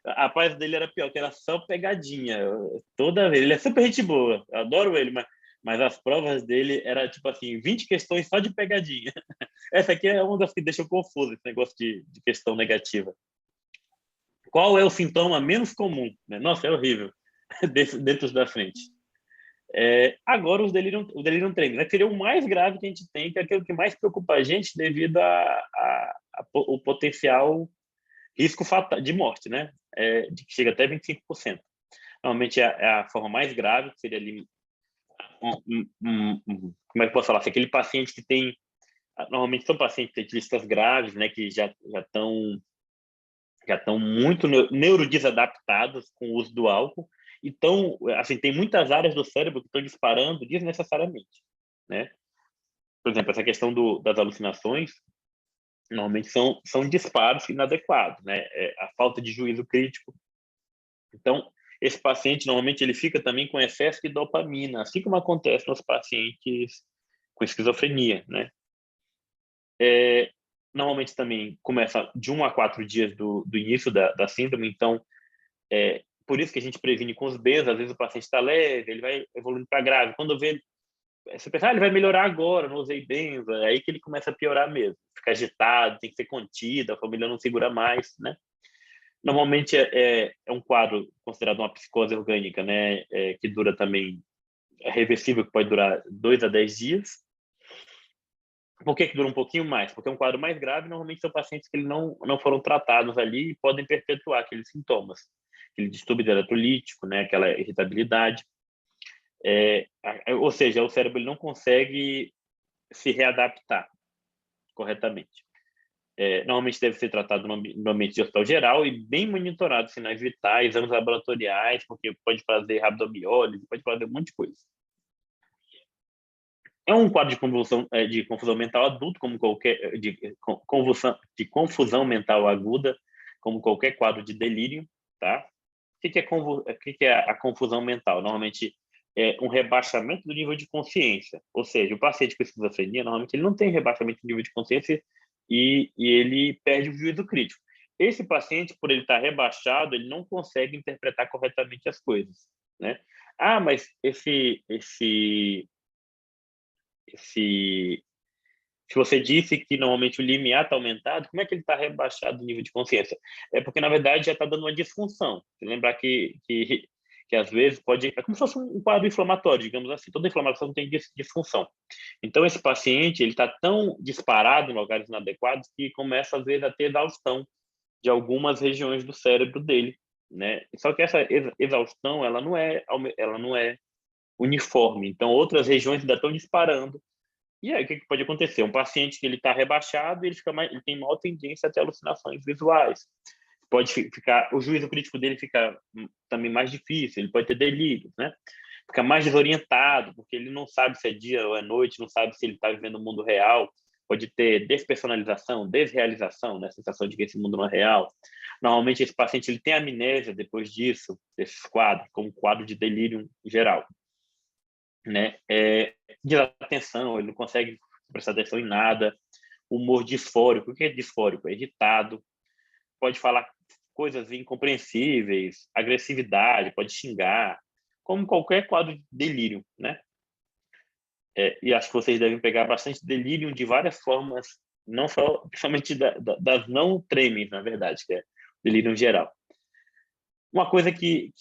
Speaker 2: A paz dele era pior, que era só pegadinha. Toda vez. Ele é super gente boa. Eu adoro ele, mas as provas dele era tipo assim, 20 questões só de pegadinha. Essa aqui é uma das que deixa confuso, esse negócio de questão negativa. Qual é o sintoma menos comum? Nossa, é horrível. Dentro da frente. Agora, o delirium tremens, né? Seria o mais grave que a gente tem, que é aquilo que mais preocupa a gente devido ao potencial risco fatal de morte, né? Que chega até 25%. Normalmente é a forma mais grave, que seria ali como é que eu posso falar? Se aquele paciente que tem, normalmente são pacientes etilistas graves, né, que já estão muito neurodesadaptados com o uso do álcool. Então, assim, tem muitas áreas do cérebro que estão disparando desnecessariamente, né? Por exemplo, essa questão das alucinações, normalmente são disparos inadequados, né? A falta de juízo crítico. Então, esse paciente, normalmente, ele fica também com excesso de dopamina, assim como acontece nos pacientes com esquizofrenia, né? Normalmente também começa de 1 a 4 dias do início da síndrome, então, por isso que a gente previne com os Bs, às vezes o paciente está leve, ele vai evoluindo para grave. Quando vê, você pensa, ele vai melhorar agora, não usei benzo, é aí que ele começa a piorar mesmo. Fica agitado, tem que ser contido, a família não segura mais, né? Normalmente é um quadro considerado uma psicose orgânica, né? Que dura também, é reversível, que pode durar 2 a 10 dias. Por que dura um pouquinho mais? Porque é um quadro mais grave, normalmente são pacientes que não foram tratados ali e podem perpetuar aqueles sintomas. Aquele distúrbio eletrolítico, né? Aquela irritabilidade. Ou seja, o cérebro ele não consegue se readaptar corretamente. Normalmente deve ser tratado no ambiente de hospital geral e bem monitorado, sinais vitais, exames laboratoriais, porque pode fazer rabdomiólise, pode fazer um monte de coisa. É um quadro de confusão mental adulto, como qualquer de confusão mental aguda, como qualquer quadro de delírio, tá? O que é a confusão mental? Normalmente é um rebaixamento do nível de consciência, ou seja, o paciente com esquizofrenia, normalmente ele não tem rebaixamento do nível de consciência e ele perde o juízo crítico. Esse paciente, por ele estar rebaixado, ele não consegue interpretar corretamente as coisas, né? Mas se você disse que normalmente o limiar está aumentado, como é que ele está rebaixado o nível de consciência? É porque, na verdade, já está dando uma disfunção. Você lembrar que às vezes pode... É como se fosse um quadro inflamatório, digamos assim. Toda inflamação tem disfunção. Então, esse paciente ele está tão disparado em lugares inadequados que começa, às vezes, a ter exaustão de algumas regiões do cérebro dele, né? Só que essa exaustão, ela não é uniforme. Então, outras regiões ainda estão disparando. E aí, o que pode acontecer? Um paciente que ele está rebaixado, ele tem maior tendência a ter alucinações visuais. Pode ficar, o juízo crítico dele fica também mais difícil, ele pode ter delírios, né? Fica mais desorientado, porque ele não sabe se é dia ou é noite, não sabe se ele está vivendo o mundo real. Pode ter despersonalização, desrealização, né? A sensação de que esse mundo não é real. Normalmente, esse paciente ele tem amnésia depois disso, desses quadros, como quadro de delírio geral, né? Desatenção, ele não consegue prestar atenção em nada. Humor disfórico. O que é disfórico? É irritado, pode falar coisas incompreensíveis, agressividade, pode xingar, como qualquer quadro de delírio, né? e acho que vocês devem pegar bastante delírio de várias formas, não só, principalmente das não tremens, na verdade, que é delírio geral. Uma coisa que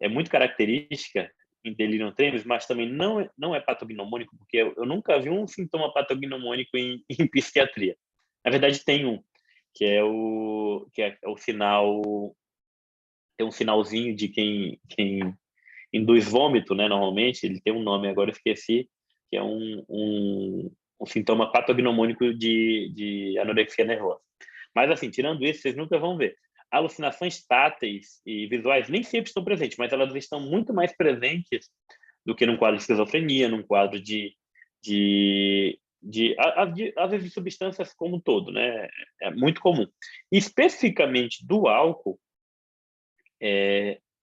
Speaker 2: é muito característica em delírio tremens, mas também não é patognomônico, porque eu nunca vi um sintoma patognomônico em psiquiatria. Na verdade, tem um, que é o sinal, tem um sinalzinho de quem induz vômito, né? Normalmente, ele tem um nome, agora eu esqueci, que é um sintoma patognomônico de anorexia nervosa. Mas, assim, tirando isso, vocês nunca vão ver. Alucinações táteis e visuais nem sempre estão presentes, mas elas estão muito mais presentes do que num quadro de esquizofrenia, num quadro às vezes, de substâncias como um todo, né? É muito comum. Especificamente do álcool,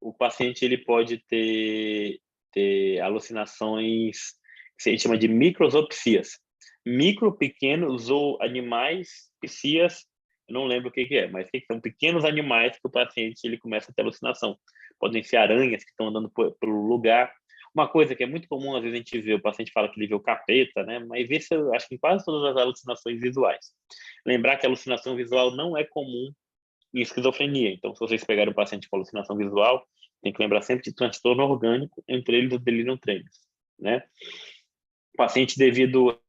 Speaker 2: o paciente ele pode ter alucinações que a gente chama de microsopsias. Micro, pequenos ou animais, psias, eu não lembro o que é, mas que são pequenos animais que o paciente ele começa a ter alucinação. Podem ser aranhas que estão andando pelo lugar. Uma coisa que é muito comum, às vezes a gente vê, o paciente fala que ele vê o capeta, né? Mas isso eu acho que em quase todas as alucinações visuais. Lembrar que a alucinação visual não é comum em esquizofrenia. Então, se vocês pegarem um paciente com alucinação visual, tem que lembrar sempre de transtorno orgânico, entre eles o delirium tremens, né? O paciente, devido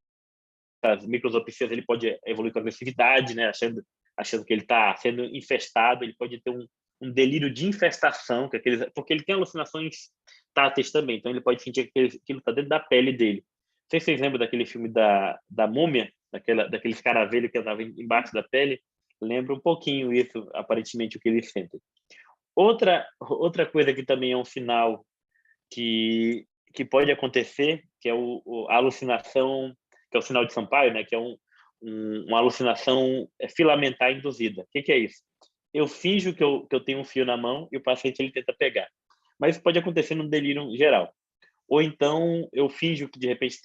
Speaker 2: às microsopsias, ele pode evoluir com agressividade, né? Achando que ele está sendo infestado, ele pode ter um delírio de infestação, porque ele tem alucinações táteis também, então ele pode sentir que aquilo está dentro da pele dele. Não sei se vocês lembram daquele filme da múmia, daquele escaravelho que andava embaixo da pele. Lembra um pouquinho isso, aparentemente, o que eles sentem. Outra coisa que também é um sinal que pode acontecer, que é a alucinação, que é o sinal de Sampaio, né? Que é uma alucinação filamentar induzida. O que é isso? Eu finjo que eu tenho um fio na mão e o paciente ele tenta pegar. Mas isso pode acontecer no delírio geral. Ou então eu finjo que de repente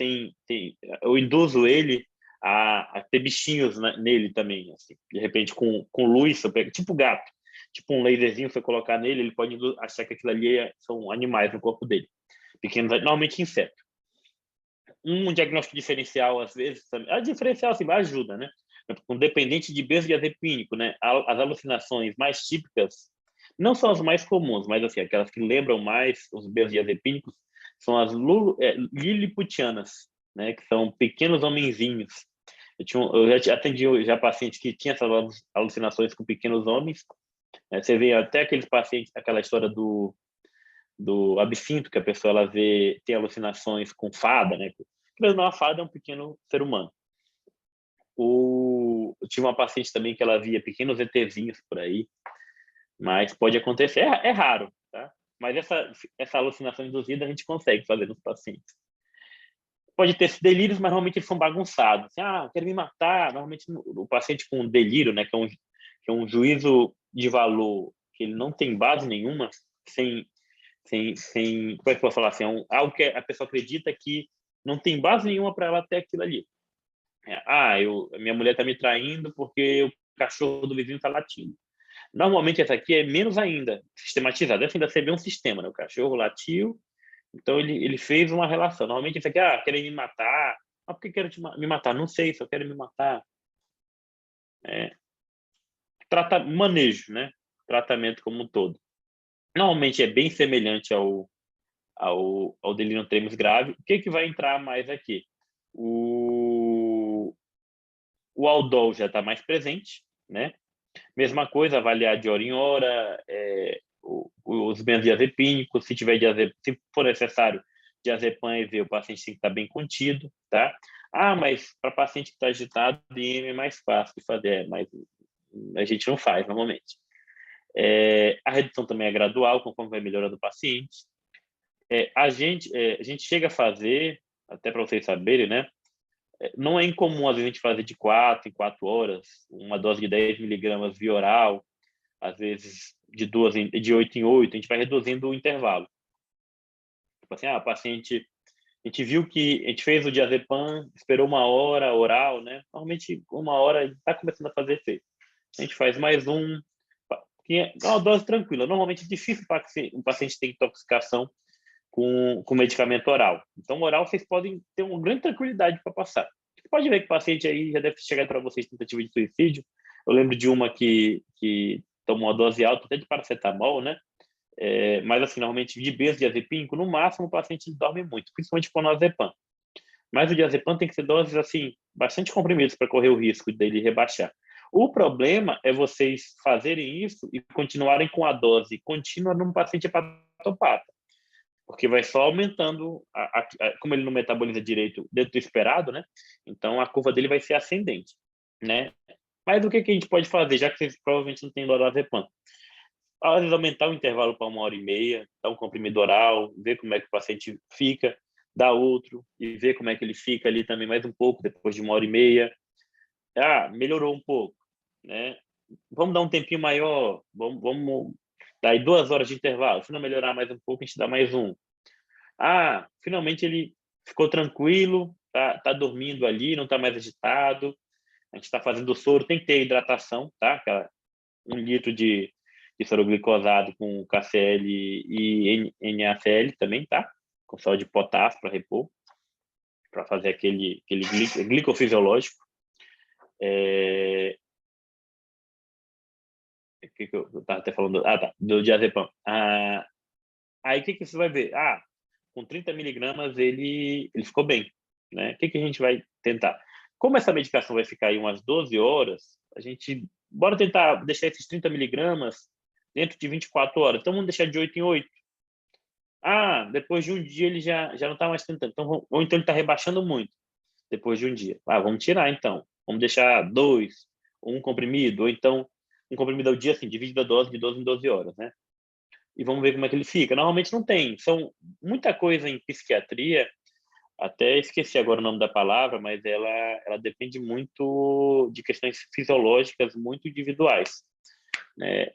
Speaker 2: eu induzo ele a ter bichinhos nele também, assim. De repente com luz, eu pego, tipo gato, tipo um laserzinho, se eu colocar nele, ele pode achar que aquilo ali são animais no corpo dele, pequenos, normalmente insetos. Um diagnóstico diferencial, às vezes, a diferencial assim, ajuda, né? Com dependente de benzodiazepínico, né? As alucinações mais típicas não são as mais comuns, mas assim, aquelas que lembram mais os benzodiazepínicos são as liliputianas, né? Que são pequenos homenzinhos. Eu já atendi pacientes que tinham essas alucinações com pequenos homens. Né? Você vê até aqueles pacientes, aquela história do absinto, que a pessoa ela tem alucinações com fada, né? Mas não, a fada é um pequeno ser humano. Eu tinha uma paciente também que ela via pequenos ETzinhos por aí, mas pode acontecer, é raro, tá? Mas essa alucinação induzida a gente consegue fazer nos pacientes. Pode ter esses delírios, mas normalmente eles são bagunçados. Assim, quero me matar. Normalmente o paciente com delírio, né, que é um juízo de valor que ele não tem base nenhuma, sem como é que eu posso falar assim, algo que a pessoa acredita que não tem base nenhuma para ela ter aquilo ali. Minha mulher está me traindo porque o cachorro do vizinho está latindo. Normalmente essa aqui é menos ainda sistematizada. Essa ainda seria um sistema, né? O cachorro latiu, então ele fez uma relação. Normalmente isso aqui, querem me matar. Por que quero me matar? Não sei, só querem me matar. Manejo, né? Tratamento como um todo. Normalmente é bem semelhante ao delírio tremens grave. O que vai entrar mais aqui? O aldol já está mais presente, né? Mesma coisa, avaliar de hora em hora, os benzodiazepínicos, se for necessário, diazepam EV, o paciente tem que estar bem contido, tá? Mas para paciente que está agitado, DM é mais fácil de fazer, mas a gente não faz normalmente. A redução também é gradual, conforme vai melhorando o paciente. A gente chega a fazer, até para vocês saberem, né? Não é incomum, às vezes, a gente fazer de 4 em 4 horas, uma dose de 10 miligramas via oral, às vezes de 8 em 8, a gente vai reduzindo o intervalo. Tipo assim, o paciente, a gente viu que a gente fez o diazepam, esperou 1 hora oral, né? Normalmente 1 hora está começando a fazer efeito. A gente faz mais que é uma dose tranquila. Normalmente é difícil um paciente ter intoxicação com medicamento oral. Então, oral, vocês podem ter uma grande tranquilidade para passar. Você pode ver que o paciente aí já deve chegar para vocês tentativa de suicídio. Eu lembro de uma que tomou uma dose alta, até de paracetamol, né? Mas, assim, normalmente, de benzodiazepínico, no máximo, o paciente dorme muito, principalmente com clonazepam. Mas o diazepam tem que ser doses, assim, bastante comprimidas para correr o risco dele rebaixar. O problema é vocês fazerem isso e continuarem com a dose contínua num paciente hepatopata, porque vai só aumentando, como ele não metaboliza direito dentro do esperado, né? Então, a curva dele vai ser ascendente, né? Mas o que a gente pode fazer, já que vocês provavelmente não têm lorazepam? Às vezes aumentar o intervalo para 1h30, dar um comprimido oral, ver como é que o paciente fica, dar outro e ver como é que ele fica ali também mais um pouco, depois de 1h30. Melhorou um pouco, né? Vamos dar um tempinho maior, vamos dar aí 2 horas de intervalo. Se não melhorar mais um pouco, a gente dá mais um. Finalmente ele ficou tranquilo, tá dormindo ali, não está mais agitado, a gente está fazendo soro, tem que ter hidratação, tá? 1 litro de soro glicosado com KCl e NaCl também, tá? Com sal de potássio para repor, para fazer aquele glicofisiológico. O que eu estava até falando? Do diazepam. Aí o que você vai ver? Com 30 miligramas ele ficou bem, né? O que a gente vai tentar? Como essa medicação vai ficar aí umas 12 horas, a gente bora tentar deixar esses 30 miligramas dentro de 24 horas. Então vamos deixar de 8 em 8. Depois de um dia ele já não está mais tentando. Então, ou então ele está rebaixando muito depois de um dia. Vamos tirar então. Vamos deixar 2, um comprimido, ou então um comprimido ao dia, assim, divide a dose de 12 em 12 horas, né? E vamos ver como é que ele fica. Normalmente não tem. São muita coisa em psiquiatria, até esqueci agora o nome da palavra, mas ela depende muito de questões fisiológicas muito individuais, né?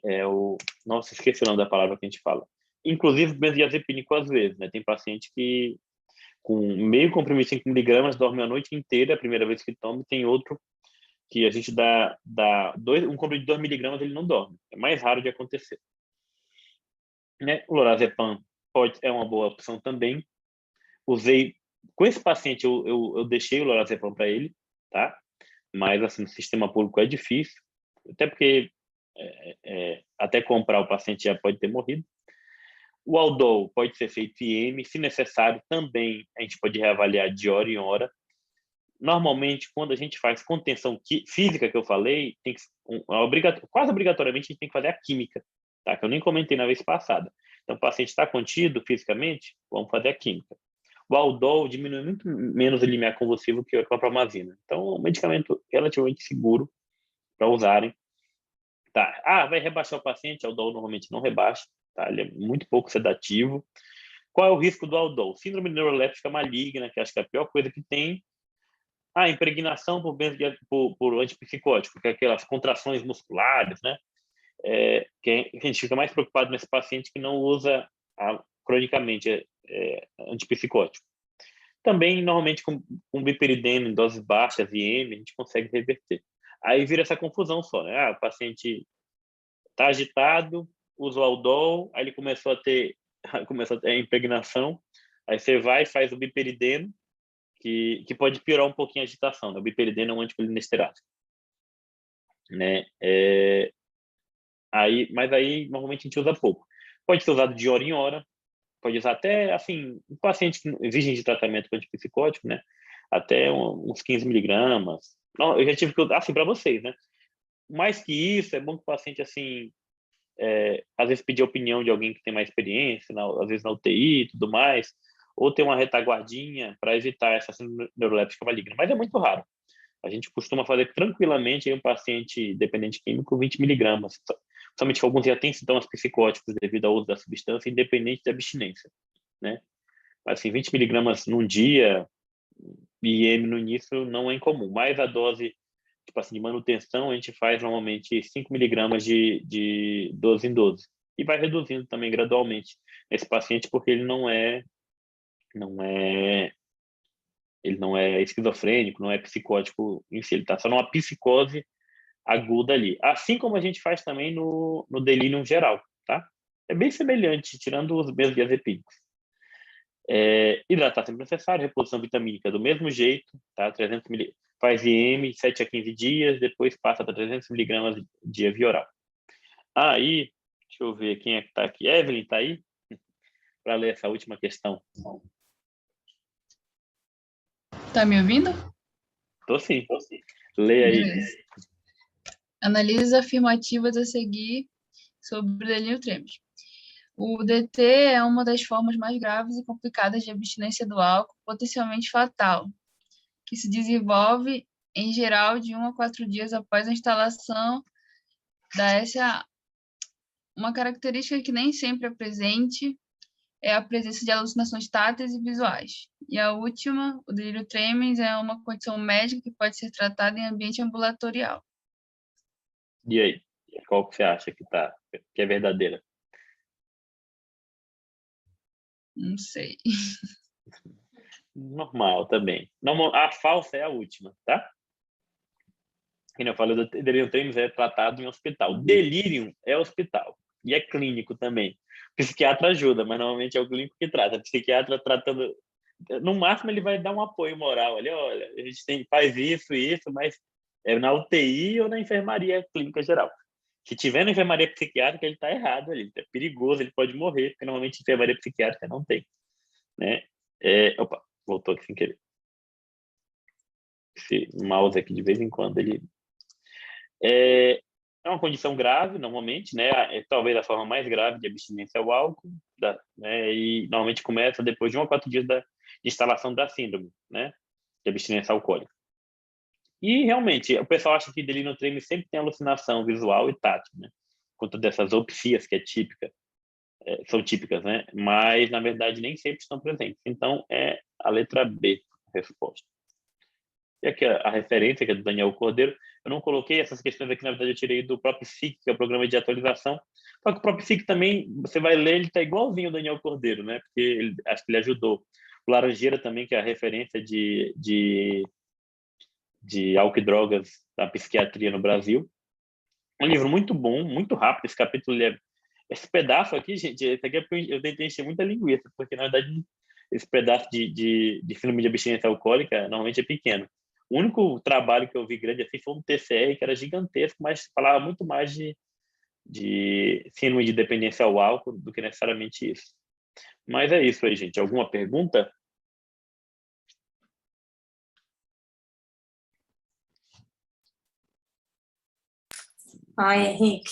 Speaker 2: Nossa, esqueci o nome da palavra que a gente fala. Inclusive benzodiazepínico às vezes, né? Tem paciente que com meio comprimido de 5 miligramas dorme a noite inteira, a primeira vez que toma, e tem outro que a gente dá um comprimido de 2 miligramas, ele não dorme. É mais raro de acontecer, né? O lorazepam é uma boa opção também. Usei com esse paciente, eu deixei o lorazepam para ele, tá? Mas assim, no sistema público é difícil, até porque até comprar o paciente já pode ter morrido. O Aldol pode ser feito IM, se necessário também a gente pode reavaliar de hora em hora. Normalmente, quando a gente faz contenção física, que eu falei, tem que, quase obrigatoriamente a gente tem que fazer a química, tá? Que eu nem comentei na vez passada. Então, o paciente está contido fisicamente, vamos fazer a química. O Aldol diminui muito menos o limiar convulsivo que a clopramazina. Então, é um medicamento relativamente seguro para usarem. Tá. Vai rebaixar o paciente? O Aldol normalmente não rebaixa, tá? Ele é muito pouco sedativo. Qual é o risco do Aldol? Síndrome neuroléptica maligna, que acho que é a pior coisa que tem. Impregnação por antipsicótico, que é aquelas contrações musculares, né? Que a gente fica mais preocupado nesse paciente que não usa cronicamente antipsicótico. Também, normalmente, com biperideno em doses baixas, IM, a gente consegue reverter. Aí vira essa confusão só, né? O paciente está agitado, usa o Aldol, aí ele começou a ter impregnação, aí você vai e faz o biperideno, que pode piorar um pouquinho a agitação, né? O biperideno é um anticolinesterático, né? Mas aí, normalmente, a gente usa pouco. Pode ser usado de hora em hora, pode usar até, assim, um paciente que exige de tratamento com antipsicótico, né? Até uns 15 miligramas. Não, eu já tive que usar, assim, para vocês, né? Mais que isso, é bom que o paciente, assim, às vezes pedir a opinião de alguém que tem mais experiência, às vezes na UTI e tudo mais, ou ter uma retaguardinha para evitar essa síndrome neuroléptica maligna. Mas é muito raro. A gente costuma fazer tranquilamente em um paciente dependente químico 20 miligramas, somente que alguns já têm sintomas psicóticos devido ao uso da substância, independente da abstinência, né? Mas, assim, 20 miligramas num dia, IM no início não é incomum, mas a dose tipo assim, de manutenção, a gente faz normalmente 5 miligramas de 12 em 12. E vai reduzindo também gradualmente esse paciente, porque ele não é esquizofrênico, não é psicótico em si, ele está só numa psicose aguda ali. Assim como a gente faz também no delírio geral, tá? É bem semelhante, tirando os benzodiazepínicos. Hidratar sempre necessário, reposição vitamínica do mesmo jeito, tá? 300 ml, faz IM, 7 a 15 dias, depois passa para 300 miligramas dia via oral. Aí, deixa eu ver quem é que está aqui. Evelyn, está aí? Para ler essa última questão.
Speaker 6: Tá me ouvindo?
Speaker 2: Tô sim. Leia aí.
Speaker 6: Beleza. Analise as afirmativas a seguir sobre o delírio trêmens. O DT é uma das formas mais graves e complicadas de abstinência do álcool, potencialmente fatal, que se desenvolve, em geral, de 1 a 4 dias após a instalação da SA. Uma característica que nem sempre é presente é a presença de alucinações táteis e visuais. E a última, o delírio tremens, é uma condição médica que pode ser tratada em ambiente ambulatorial.
Speaker 2: E aí? Qual que você acha que é verdadeira?
Speaker 6: Não sei.
Speaker 2: Normal também. A falsa é a última, tá? Como eu falei, o delírio tremens é tratado em hospital. Delírio é hospital. E é clínico também. O psiquiatra ajuda, mas normalmente é o clínico que trata. O psiquiatra tratando... No máximo, ele vai dar um apoio moral. Ali, olha, a gente faz isso, mas é na UTI ou na enfermaria clínica geral. Se tiver na enfermaria psiquiátrica, ele está errado ali. É perigoso, ele pode morrer, porque normalmente enfermaria psiquiátrica não tem. Né? Opa, voltou aqui sem querer. Esse mouse aqui, de vez em quando, ele... É uma condição grave, normalmente, né? Talvez a forma mais grave de abstinência ao álcool, né? E normalmente começa depois de 1 a 4 dias da instalação da síndrome, né? De abstinência alcoólica. E, realmente, o pessoal acha que delírio tremens sempre tem alucinação visual e tátil, né? Conta dessas opsias que são típicas, né? Mas, na verdade, nem sempre estão presentes. Então, é a letra B, a resposta. E aqui a referência, que é do Daniel Cordeiro. Eu não coloquei essas questões aqui, na verdade, eu tirei do próprio SIC, que é o programa de atualização. Só que o próprio SIC também, você vai ler, ele está igualzinho o Daniel Cordeiro, né? Porque acho que ele ajudou. O Laranjeira também, que é a referência de álcool e drogas da psiquiatria no Brasil. Um livro muito bom, muito rápido. Esse capítulo, esse pedaço aqui, gente, esse aqui é porque eu tentei encher muita linguiça, porque, na verdade, esse pedaço de síndrome de abstinência alcoólica normalmente é pequeno. O único trabalho que eu vi grande assim foi um TCR, que era gigantesco, mas falava muito mais de síndrome de dependência ao álcool do que necessariamente isso. Mas é isso aí, gente. Alguma pergunta?
Speaker 4: Ai, Henrique.